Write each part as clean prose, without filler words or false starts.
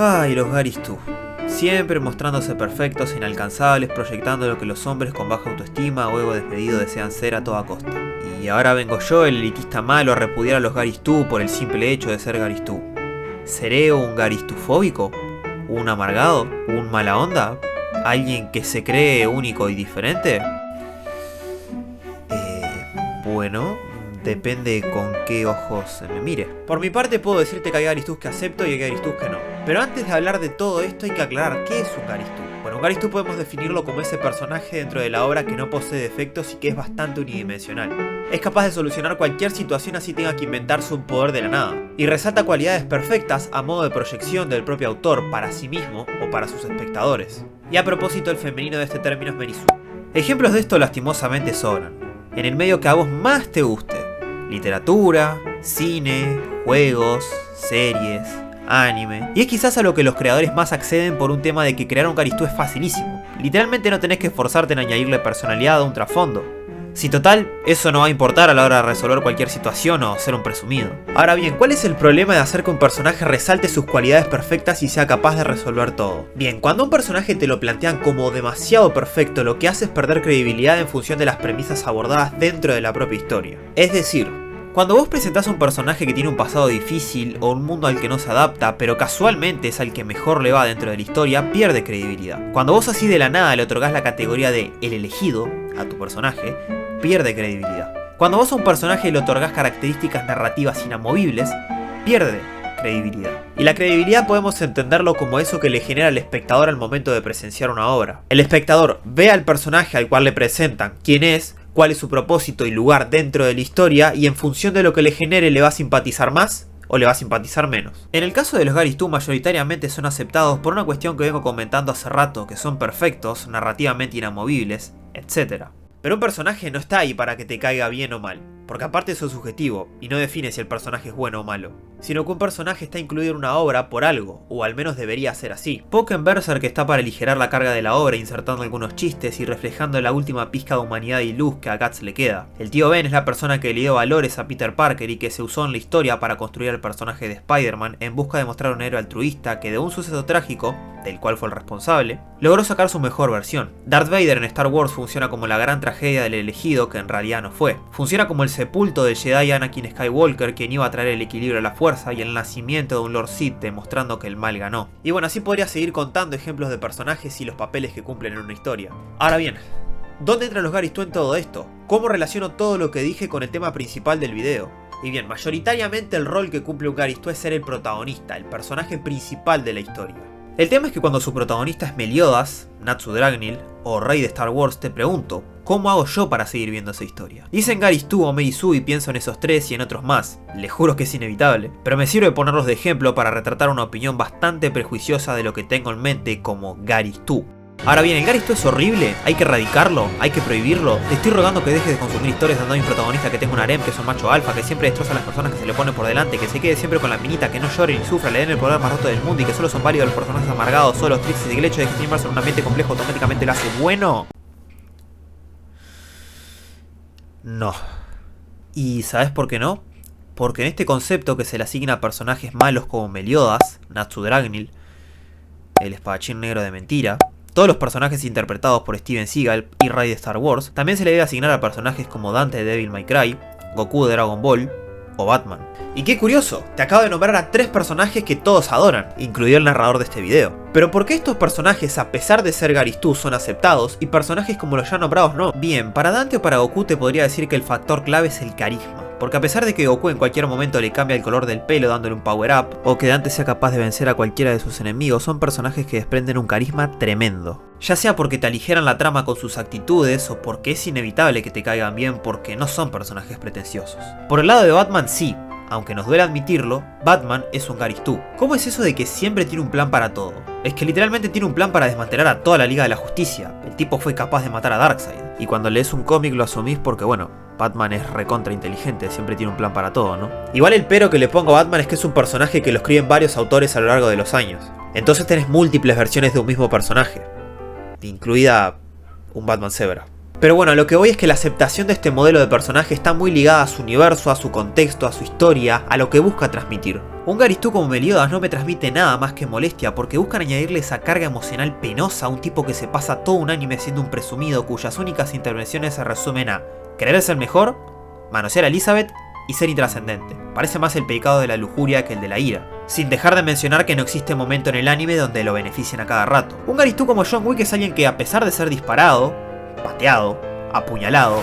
Ay, los Garys II. Siempre mostrándose perfectos e inalcanzables, proyectando lo que los hombres con baja autoestima o ego despedido desean ser a toda costa. Y ahora vengo yo, el elitista malo, a repudiar a los Garys II por el simple hecho de ser Garys II. ¿Seré un Garys II-fóbico? ¿Un amargado? ¿Un mala onda? ¿Alguien que se cree único y diferente? Bueno, depende con qué ojos se me mire. Por mi parte puedo decirte que hay Garys II que acepto y hay Garys II que no. Pero antes de hablar de todo esto hay que aclarar qué es un Garys II. Bueno, un Garys II podemos definirlo como ese personaje dentro de la obra que no posee defectos y que es bastante unidimensional. Es capaz de solucionar cualquier situación así tenga que inventarse un poder de la nada. Y resalta cualidades perfectas a modo de proyección del propio autor para sí mismo o para sus espectadores. Y a propósito, el femenino de este término es Merisu. Ejemplos de esto lastimosamente sobran. En el medio que a vos más te guste. Literatura, cine, juegos, series, anime. Y es quizás a lo que los creadores más acceden por un tema de que crear un Garys II es facilísimo. Literalmente no tenés que esforzarte en añadirle personalidad a un trasfondo. Si total, eso no va a importar a la hora de resolver cualquier situación o ser un presumido. Ahora bien, ¿cuál es el problema de hacer que un personaje resalte sus cualidades perfectas y sea capaz de resolver todo? Bien, cuando un personaje te lo plantean como demasiado perfecto, lo que hace es perder credibilidad en función de las premisas abordadas dentro de la propia historia. Es decir, cuando vos presentás a un personaje que tiene un pasado difícil o un mundo al que no se adapta, pero casualmente es al que mejor le va dentro de la historia, pierde credibilidad. Cuando vos así de la nada le otorgás la categoría de el elegido a tu personaje, pierde credibilidad. Cuando vos a un personaje le otorgás características narrativas inamovibles, pierde credibilidad. Y la credibilidad podemos entenderlo como eso que le genera al espectador al momento de presenciar una obra. El espectador ve al personaje al cual le presentan quién es, cuál es su propósito y lugar dentro de la historia, y en función de lo que le genere le va a simpatizar más o le va a simpatizar menos. En el caso de los Garys II mayoritariamente son aceptados por una cuestión que vengo comentando hace rato, que son perfectos, narrativamente inamovibles, etc. Pero un personaje no está ahí para que te caiga bien o mal, porque aparte eso es subjetivo, y no define si el personaje es bueno o malo, sino que un personaje está incluido en una obra por algo, o al menos debería ser así. Poco en Berserk está para aligerar la carga de la obra, insertando algunos chistes y reflejando la última pizca de humanidad y luz que a Guts le queda. El tío Ben es la persona que le dio valores a Peter Parker y que se usó en la historia para construir el personaje de Spider-Man en busca de mostrar un héroe altruista que de un suceso trágico, del cual fue el responsable, logró sacar su mejor versión. Darth Vader en Star Wars funciona como la gran tragedia del elegido que en realidad no fue. Funciona como el sepulto del Jedi Anakin Skywalker, quien iba a traer el equilibrio a la fuerza, y el nacimiento de un Lord Sith demostrando que el mal ganó. Y bueno, así podría seguir contando ejemplos de personajes y los papeles que cumplen en una historia. Ahora bien, ¿dónde entran los Garys II en todo esto? ¿Cómo relaciono todo lo que dije con el tema principal del video? Y bien, mayoritariamente el rol que cumple un Garys II es ser el protagonista, el personaje principal de la historia. El tema es que cuando su protagonista es Meliodas, Natsu Dragneel o Rey de Star Wars, te pregunto, ¿cómo hago yo para seguir viendo esa historia? Dicen Garys II o Merisu y pienso en esos tres y en otros más, les juro que es inevitable, pero me sirve ponerlos de ejemplo para retratar una opinión bastante prejuiciosa de lo que tengo en mente como Garys II. Ahora bien, ¿el Garys II es horrible? ¿Hay que erradicarlo? ¿Hay que prohibirlo? Te estoy rogando que dejes de consumir historias dando a un protagonista que tenga un harem, que es un macho alfa, que siempre destroza a las personas que se le ponen por delante, que se quede siempre con la minita, que no llore ni sufra, le den el poder más roto del mundo y que solo son válidos los personajes amargados, solos, tristes y que el hecho de que esté inmerso en un ambiente complejo automáticamente lo hace bueno. No. ¿Y sabes por qué no? Porque en este concepto que se le asigna a personajes malos como Meliodas, Natsu Dragneel, el espadachín negro de mentira, todos los personajes interpretados por Steven Seagal y Rey de Star Wars, también se le debe asignar a personajes como Dante de Devil May Cry, Goku de Dragon Ball o Batman. Y qué curioso, te acabo de nombrar a 3 personajes que todos adoran, incluido el narrador de este video. Pero ¿por qué estos personajes, a pesar de ser Garys II, son aceptados y personajes como los ya nombrados no? Bien, para Dante o para Goku te podría decir que el factor clave es el carisma. Porque a pesar de que Goku en cualquier momento le cambia el color del pelo dándole un power up, o que Dante sea capaz de vencer a cualquiera de sus enemigos, son personajes que desprenden un carisma tremendo. Ya sea porque te aligeran la trama con sus actitudes, o porque es inevitable que te caigan bien porque no son personajes pretenciosos. Por el lado de Batman sí, aunque nos duele admitirlo, Batman es un Garys II. ¿Cómo es eso de que siempre tiene un plan para todo? Es que literalmente tiene un plan para desmantelar a toda la Liga de la Justicia. El tipo fue capaz de matar a Darkseid. Y cuando lees un cómic lo asumís porque bueno, Batman es recontra inteligente, siempre tiene un plan para todo, ¿no? Igual el pero que le pongo a Batman es que es un personaje que lo escriben varios autores a lo largo de los años. Entonces tenés múltiples versiones de un mismo personaje, incluida un Batman Zebra. Pero bueno, lo que voy es que la aceptación de este modelo de personaje está muy ligada a su universo, a su contexto, a su historia, a lo que busca transmitir. Un Gary Stu como Meliodas no me transmite nada más que molestia porque buscan añadirle esa carga emocional penosa a un tipo que se pasa todo un anime siendo un presumido cuyas únicas intervenciones se resumen a querer ser mejor, manosear a Elizabeth y ser intrascendente. Parece más el pecado de la lujuria que el de la ira. Sin dejar de mencionar que no existe momento en el anime donde lo beneficien a cada rato. Un Gary Stu como John Wick es alguien que a pesar de ser disparado, pateado, apuñalado,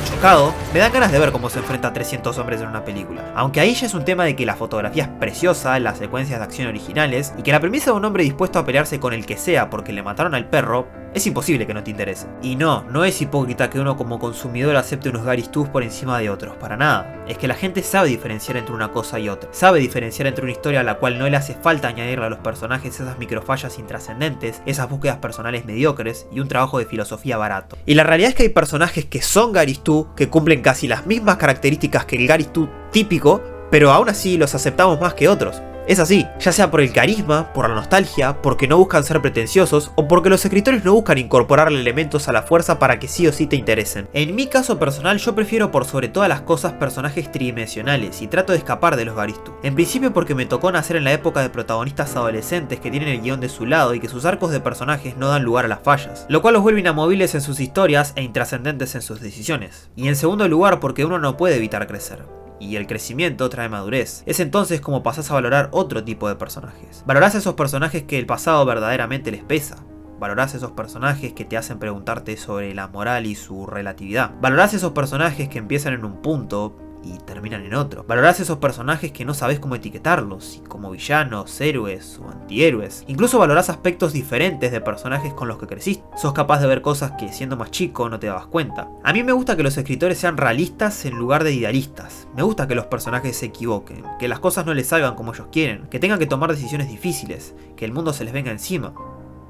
chocado, me dan ganas de ver cómo se enfrenta a 300 hombres en una película. Aunque ahí ya es un tema de que la fotografía es preciosa, las secuencias de acción originales, y que la premisa de un hombre dispuesto a pelearse con el que sea porque le mataron al perro, es imposible que no te interese. Y no es hipócrita que uno como consumidor acepte unos Gary Stus por encima de otros, para nada. Es que la gente sabe diferenciar entre una cosa y otra. Sabe diferenciar entre una historia a la cual no le hace falta añadirle a los personajes esas microfallas intrascendentes, esas búsquedas personales mediocres y un trabajo de filosofía barato. Y la realidad es que hay personajes que son Gary Stu, que cumplen casi las mismas características que el Gary Stu típico, pero aún así los aceptamos más que otros. Es así, ya sea por el carisma, por la nostalgia, porque no buscan ser pretenciosos o porque los escritores no buscan incorporarle elementos a la fuerza para que sí o sí te interesen. En mi caso personal yo prefiero por sobre todas las cosas personajes tridimensionales y trato de escapar de los Gary Stu. En principio porque me tocó nacer en la época de protagonistas adolescentes que tienen el guión de su lado y que sus arcos de personajes no dan lugar a las fallas, lo cual los vuelve inamovibles en sus historias e intrascendentes en sus decisiones. Y en segundo lugar porque uno no puede evitar crecer. Y el crecimiento trae madurez. Es entonces como pasás a valorar otro tipo de personajes. Valorás a esos personajes que el pasado verdaderamente les pesa. Valorás a esos personajes que te hacen preguntarte sobre la moral y su relatividad. Valorás a esos personajes que empiezan en un punto y terminan en otro. Valorás esos personajes que no sabes cómo etiquetarlos, si como villanos, héroes o antihéroes. Incluso valorás aspectos diferentes de personajes con los que creciste. Sos capaz de ver cosas que siendo más chico no te dabas cuenta. A mí me gusta que los escritores sean realistas en lugar de idealistas. Me gusta que los personajes se equivoquen, que las cosas no les salgan como ellos quieren, que tengan que tomar decisiones difíciles, que el mundo se les venga encima.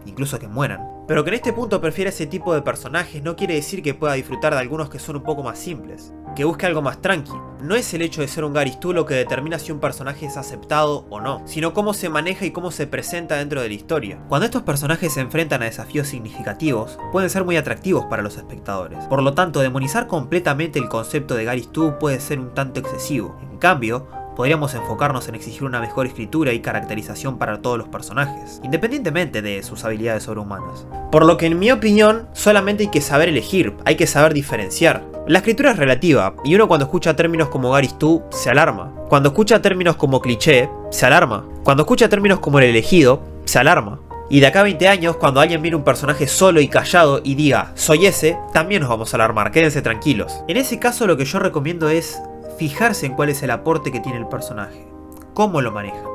Incluso que mueran. Pero que en este punto prefiera ese tipo de personajes no quiere decir que pueda disfrutar de algunos que son un poco más simples, que busque algo más tranqui. No es el hecho de ser un Gary Stu lo que determina si un personaje es aceptado o no, sino cómo se maneja y cómo se presenta dentro de la historia. Cuando estos personajes se enfrentan a desafíos significativos, pueden ser muy atractivos para los espectadores. Por lo tanto, demonizar completamente el concepto de Gary Stu puede ser un tanto excesivo. En cambio, podríamos enfocarnos en exigir una mejor escritura y caracterización para todos los personajes, independientemente de sus habilidades sobrehumanas. Por lo que en mi opinión, solamente hay que saber elegir, hay que saber diferenciar. La escritura es relativa, y uno cuando escucha términos como Gary Stu, se alarma. Cuando escucha términos como cliché, se alarma. Cuando escucha términos como el elegido, se alarma. Y de acá a 20 años, cuando alguien mire un personaje solo y callado y diga, soy ese, también nos vamos a alarmar, quédense tranquilos. En ese caso lo que yo recomiendo es fijarse en cuál es el aporte que tiene el personaje, cómo lo manejan,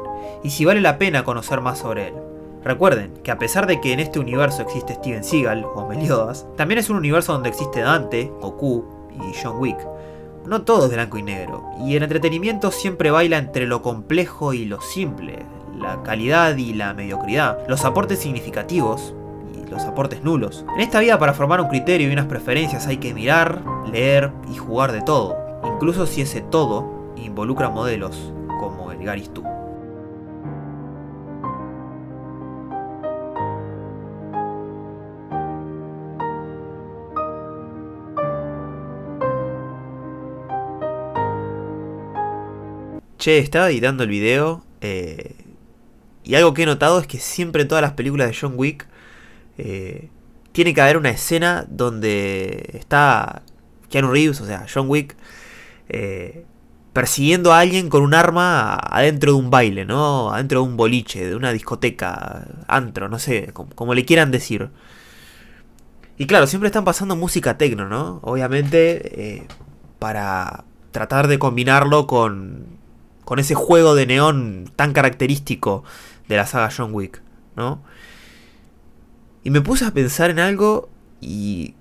y si vale la pena conocer más sobre él. Recuerden que a pesar de que en este universo existe Steven Seagal o Meliodas, también es un universo donde existe Dante, Goku y John Wick. No todo es blanco y negro, y el entretenimiento siempre baila entre lo complejo y lo simple, la calidad y la mediocridad, los aportes significativos y los aportes nulos. En esta vida para formar un criterio y unas preferencias hay que mirar, leer y jugar de todo. Incluso si ese todo involucra modelos como el Gary Stu. Che, estaba editando el video y algo que he notado es que siempre en todas las películas de John Wick tiene que haber una escena donde está Keanu Reeves, o sea, John Wick, persiguiendo a alguien con un arma adentro de un baile, ¿no? Adentro de un boliche, de una discoteca, antro, no sé, como le quieran decir. Y claro, siempre están pasando música techno, ¿no? Obviamente, para tratar de combinarlo con ese juego de neón tan característico de la saga John Wick, ¿no? Y me puse a pensar en algo y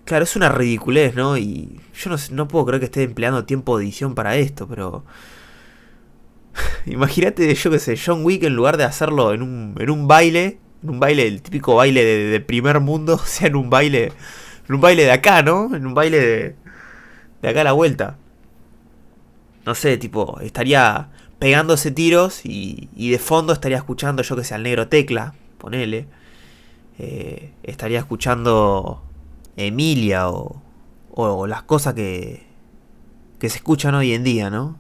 claro, es una ridiculez, ¿no? Y yo no puedo creer que esté empleando tiempo de edición para esto, pero imagínate, yo qué sé, John Wick en lugar de hacerlo en un baile, el típico baile de primer mundo, o sea, en un baile de acá, ¿no? En un baile de acá a la vuelta. No sé, tipo, estaría pegándose tiros y de fondo estaría escuchando, yo que sé, al Negro Tecla, ponele. Estaría escuchando Emilia o o las cosas que se escuchan hoy en día, ¿no?